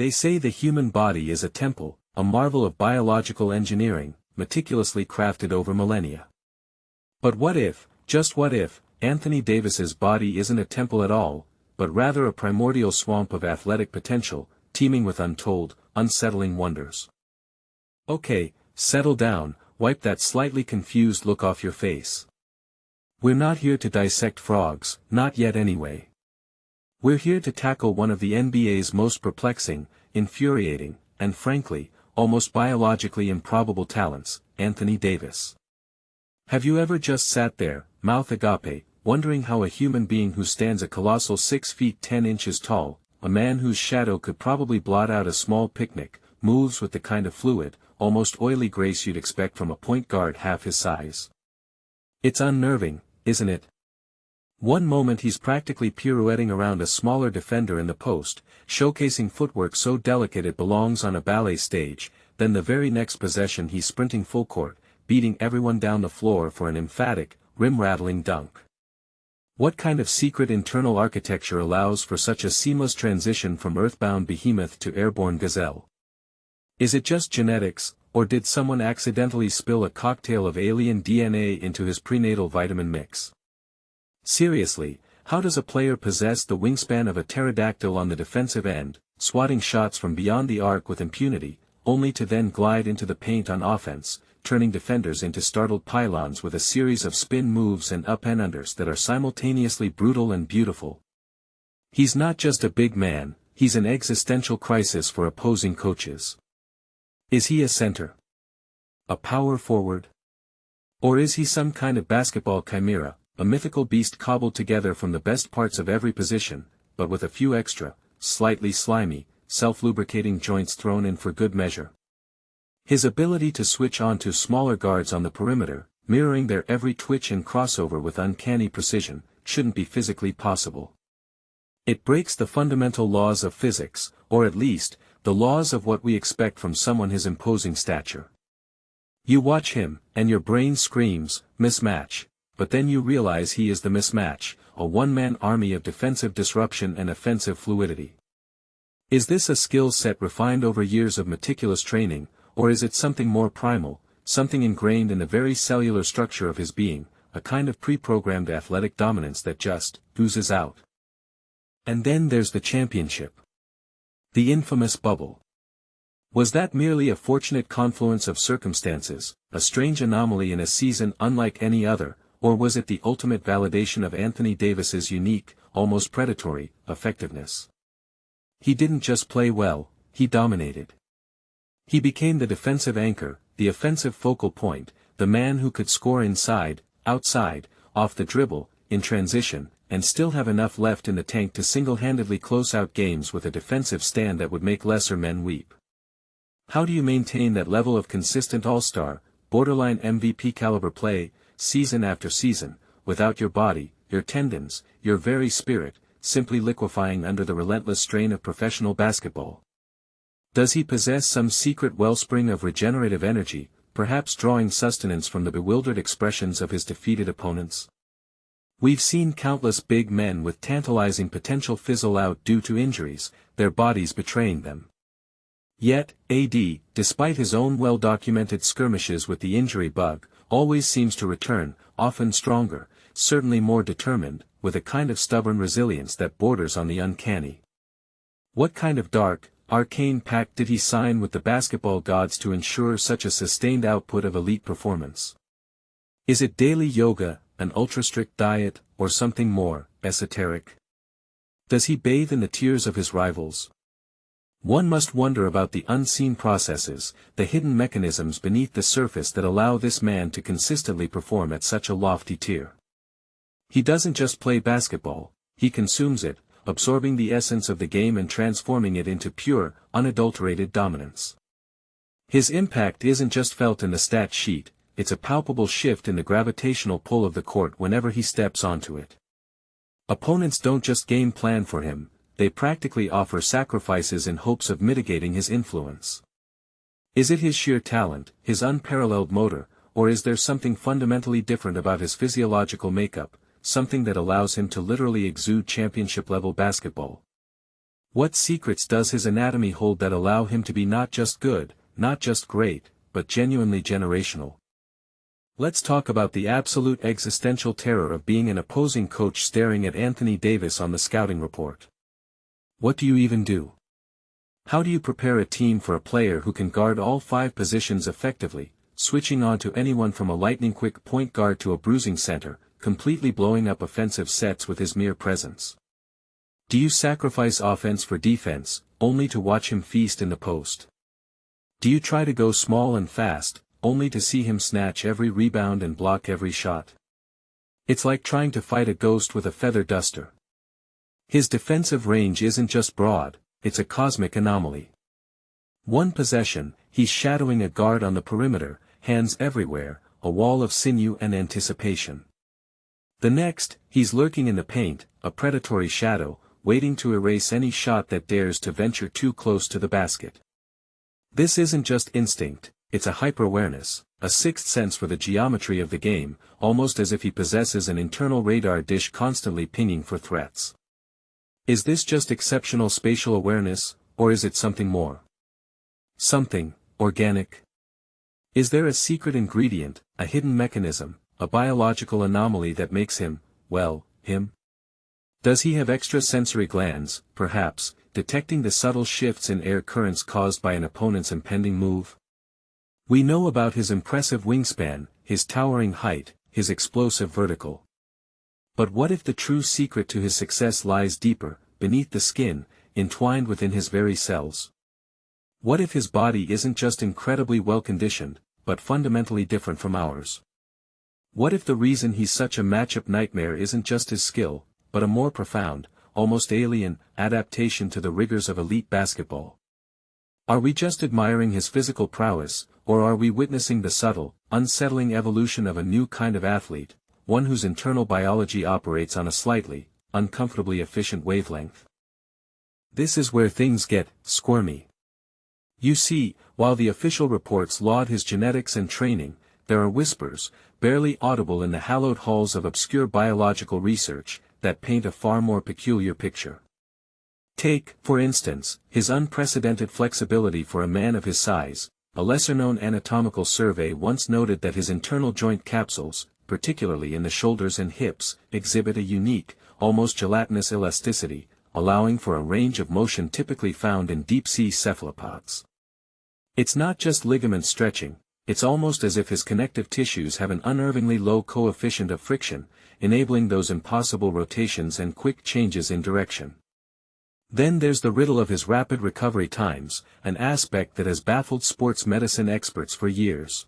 They say the human body is a temple, a marvel of biological engineering, meticulously crafted over millennia. But what if, just what if, Anthony Davis's body isn't a temple at all, but rather a primordial swamp of athletic potential, teeming with untold, unsettling wonders? Okay, settle down, wipe that slightly confused look off your face. We're not here to dissect frogs, not yet anyway. We're here to tackle one of the NBA's most perplexing, infuriating, and frankly, almost biologically improbable talents, Anthony Davis. Have you ever just sat there, mouth agape, wondering how a human being who stands a colossal 6 feet 10 inches tall, a man whose shadow could probably blot out a small picnic, moves with the kind of fluid, almost oily grace you'd expect from a point guard half his size? It's unnerving, isn't it? One moment he's practically pirouetting around a smaller defender in the post, showcasing footwork so delicate it belongs on a ballet stage, then the very next possession he's sprinting full court, beating everyone down the floor for an emphatic, rim-rattling dunk. What kind of secret internal architecture allows for such a seamless transition from earthbound behemoth to airborne gazelle? Is it just genetics, or did someone accidentally spill a cocktail of alien DNA into his prenatal vitamin mix? Seriously, how does a player possess the wingspan of a pterodactyl on the defensive end, swatting shots from beyond the arc with impunity, only to then glide into the paint on offense, turning defenders into startled pylons with a series of spin moves and up-and-unders that are simultaneously brutal and beautiful? He's not just a big man, he's an existential crisis for opposing coaches. Is he a center? A power forward? Or is he some kind of basketball chimera, a mythical beast cobbled together from the best parts of every position, but with a few extra, slightly slimy, self-lubricating joints thrown in for good measure? His ability to switch on to smaller guards on the perimeter, mirroring their every twitch and crossover with uncanny precision, shouldn't be physically possible. It breaks the fundamental laws of physics, or at least, the laws of what we expect from someone his imposing stature. You watch him, and your brain screams, mismatch, but then you realize he is the mismatch, a one-man army of defensive disruption and offensive fluidity. Is this a skill set refined over years of meticulous training, or is it something more primal, something ingrained in the very cellular structure of his being, a kind of pre-programmed athletic dominance that just oozes out? And then there's the championship. The infamous bubble. Was that merely a fortunate confluence of circumstances, a strange anomaly in a season unlike any other, or was it the ultimate validation of Anthony Davis's unique, almost predatory, effectiveness? He didn't just play well, he dominated. He became the defensive anchor, the offensive focal point, the man who could score inside, outside, off the dribble, in transition, and still have enough left in the tank to single-handedly close out games with a defensive stand that would make lesser men weep. How do you maintain that level of consistent all-star, borderline MVP caliber play, season after season, without your body, your tendons, your very spirit, simply liquefying under the relentless strain of professional basketball? Does he possess some secret wellspring of regenerative energy, perhaps drawing sustenance from the bewildered expressions of his defeated opponents? We've seen countless big men with tantalizing potential fizzle out due to injuries, their bodies betraying them. Yet, AD, despite his own well-documented skirmishes with the injury bug, always seems to return, often stronger, certainly more determined, with a kind of stubborn resilience that borders on the uncanny. What kind of dark, arcane pact did he sign with the basketball gods to ensure such a sustained output of elite performance? Is it daily yoga, an ultra-strict diet, or something more esoteric? Does he bathe in the tears of his rivals? One must wonder about the unseen processes, the hidden mechanisms beneath the surface that allow this man to consistently perform at such a lofty tier. He doesn't just play basketball, he consumes it, absorbing the essence of the game and transforming it into pure, unadulterated dominance. His impact isn't just felt in the stat sheet, it's a palpable shift in the gravitational pull of the court whenever he steps onto it. Opponents don't just game plan for him, they practically offer sacrifices in hopes of mitigating his influence. Is it his sheer talent, his unparalleled motor, or is there something fundamentally different about his physiological makeup, something that allows him to literally exude championship-level basketball? What secrets does his anatomy hold that allow him to be not just good, not just great, but genuinely generational? Let's talk about the absolute existential terror of being an opposing coach staring at Anthony Davis on the scouting report. What do you even do? How do you prepare a team for a player who can guard all 5 positions effectively, switching on to anyone from a lightning-quick point guard to a bruising center, completely blowing up offensive sets with his mere presence? Do you sacrifice offense for defense, only to watch him feast in the post? Do you try to go small and fast, only to see him snatch every rebound and block every shot? It's like trying to fight a ghost with a feather duster. His defensive range isn't just broad, it's a cosmic anomaly. One possession, he's shadowing a guard on the perimeter, hands everywhere, a wall of sinew and anticipation. The next, he's lurking in the paint, a predatory shadow, waiting to erase any shot that dares to venture too close to the basket. This isn't just instinct, it's a hyper-awareness, a sixth sense for the geometry of the game, almost as if he possesses an internal radar dish constantly pinging for threats. Is this just exceptional spatial awareness, or is it something more? Something organic? Is there a secret ingredient, a hidden mechanism, a biological anomaly that makes him, well, him? Does he have extrasensory glands, perhaps, detecting the subtle shifts in air currents caused by an opponent's impending move? We know about his impressive wingspan, his towering height, his explosive vertical. But what if the true secret to his success lies deeper, beneath the skin, entwined within his very cells? What if his body isn't just incredibly well-conditioned, but fundamentally different from ours? What if the reason he's such a matchup nightmare isn't just his skill, but a more profound, almost alien, adaptation to the rigors of elite basketball? Are we just admiring his physical prowess, or are we witnessing the subtle, unsettling evolution of a new kind of athlete, one whose internal biology operates on a slightly, uncomfortably efficient wavelength? This is where things get squirmy. You see, while the official reports laud his genetics and training, there are whispers, barely audible in the hallowed halls of obscure biological research, that paint a far more peculiar picture. Take, for instance, his unprecedented flexibility for a man of his size. A lesser-known anatomical survey once noted that his internal joint capsules, particularly in the shoulders and hips, exhibit a unique, almost gelatinous elasticity, allowing for a range of motion typically found in deep-sea cephalopods. It's not just ligament stretching, it's almost as if his connective tissues have an unnervingly low coefficient of friction, enabling those impossible rotations and quick changes in direction. Then there's the riddle of his rapid recovery times, an aspect that has baffled sports medicine experts for years.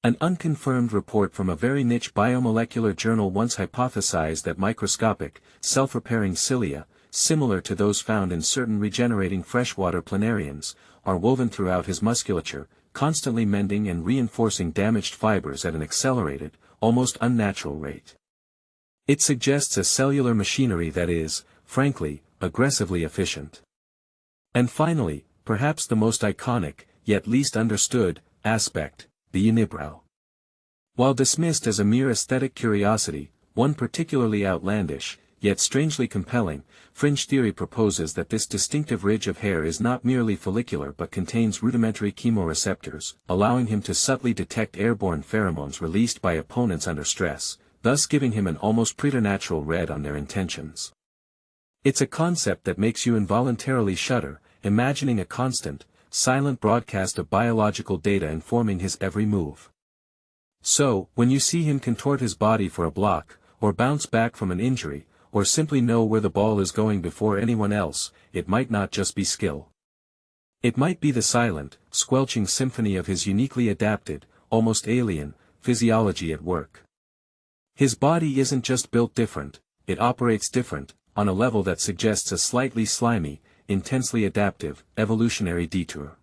An unconfirmed report from a very niche biomolecular journal once hypothesized that microscopic, self-repairing cilia, similar to those found in certain regenerating freshwater planarians, are woven throughout his musculature, constantly mending and reinforcing damaged fibers at an accelerated, almost unnatural rate. It suggests a cellular machinery that is, frankly, aggressively efficient. And finally, perhaps the most iconic, yet least understood, aspect, the unibrow. While dismissed as a mere aesthetic curiosity, one particularly outlandish, yet strangely compelling, fringe theory proposes that this distinctive ridge of hair is not merely follicular but contains rudimentary chemoreceptors, allowing him to subtly detect airborne pheromones released by opponents under stress, thus giving him an almost preternatural read on their intentions. It's a concept that makes you involuntarily shudder, imagining a constant, silent broadcast of biological data informing his every move. So, when you see him contort his body for a block, or bounce back from an injury, or simply know where the ball is going before anyone else, it might not just be skill. It might be the silent, squelching symphony of his uniquely adapted, almost alien, physiology at work. His body isn't just built different, it operates different, on a level that suggests a slightly slimy, intensely adaptive, evolutionary detour.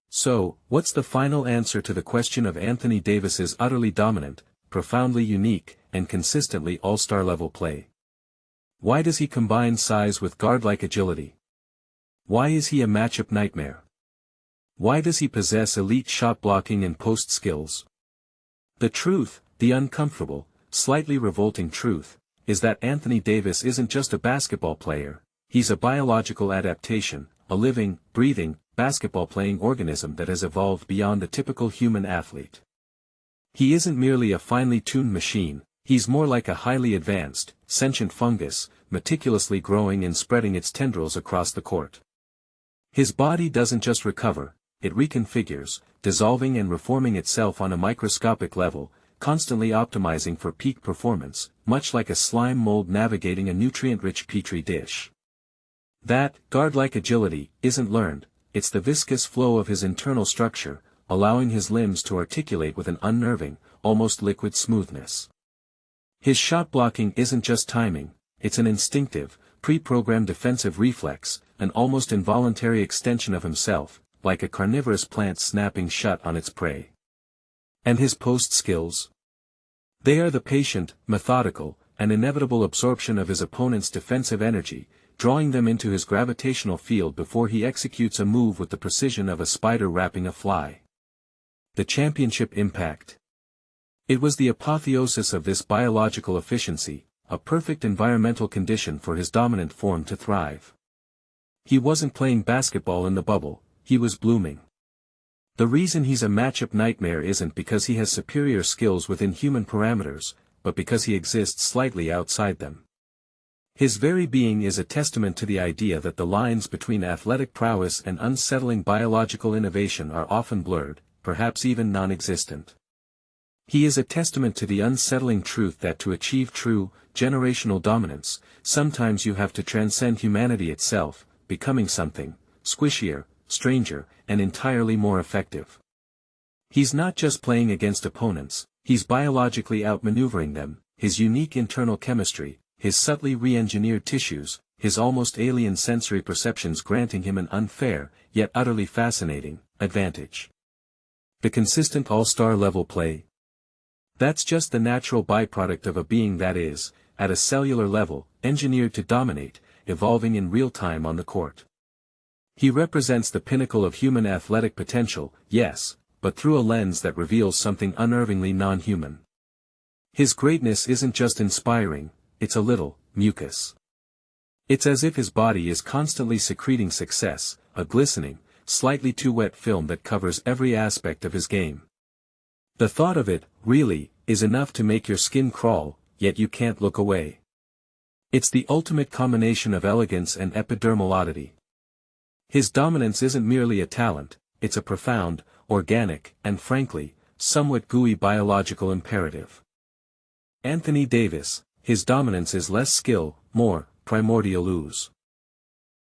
So, what's the final answer to the question of Anthony Davis's utterly dominant, profoundly unique, and consistently all-star level play? Why does he combine size with guard-like agility? Why is he a matchup nightmare? Why does he possess elite shot blocking and post skills? The truth, the uncomfortable, slightly revolting truth, is that Anthony Davis isn't just a basketball player, he's a biological adaptation, a living, breathing, basketball-playing organism that has evolved beyond the typical human athlete. He isn't merely a finely tuned machine, he's more like a highly advanced, sentient fungus, meticulously growing and spreading its tendrils across the court. His body doesn't just recover, it reconfigures, dissolving and reforming itself on a microscopic level, constantly optimizing for peak performance, much like a slime mold navigating a nutrient-rich petri dish. That, guard-like agility, isn't learned, it's the viscous flow of his internal structure, allowing his limbs to articulate with an unnerving, almost liquid smoothness. His shot blocking isn't just timing, it's an instinctive, pre-programmed defensive reflex, an almost involuntary extension of himself, like a carnivorous plant snapping shut on its prey. And his post skills? They are the patient, methodical, and inevitable absorption of his opponent's defensive energy, drawing them into his gravitational field before he executes a move with the precision of a spider wrapping a fly. The championship impact. It was the apotheosis of this biological efficiency, a perfect environmental condition for his dominant form to thrive. He wasn't playing basketball in the bubble, he was blooming. The reason he's a matchup nightmare isn't because he has superior skills within human parameters, but because he exists slightly outside them. His very being is a testament to the idea that the lines between athletic prowess and unsettling biological innovation are often blurred, perhaps even non-existent. He is a testament to the unsettling truth that to achieve true, generational dominance, sometimes you have to transcend humanity itself, becoming something, squishier, stranger, and entirely more effective. He's not just playing against opponents, he's biologically outmaneuvering them, his unique internal chemistry, his subtly re-engineered tissues, his almost alien sensory perceptions granting him an unfair, yet utterly fascinating, advantage. The consistent all-star level play. That's just the natural byproduct of a being that is, at a cellular level, engineered to dominate, evolving in real time on the court. He represents the pinnacle of human athletic potential, yes, but through a lens that reveals something unnervingly non-human. His greatness isn't just inspiring, it's a little, mucus. It's as if his body is constantly secreting success, a glistening, slightly too wet film that covers every aspect of his game. The thought of it, really, is enough to make your skin crawl, yet you can't look away. It's the ultimate combination of elegance and epidermal oddity. His dominance isn't merely a talent, it's a profound, organic, and frankly, somewhat gooey biological imperative. Anthony Davis, his dominance is less skill, more, primordial ooze.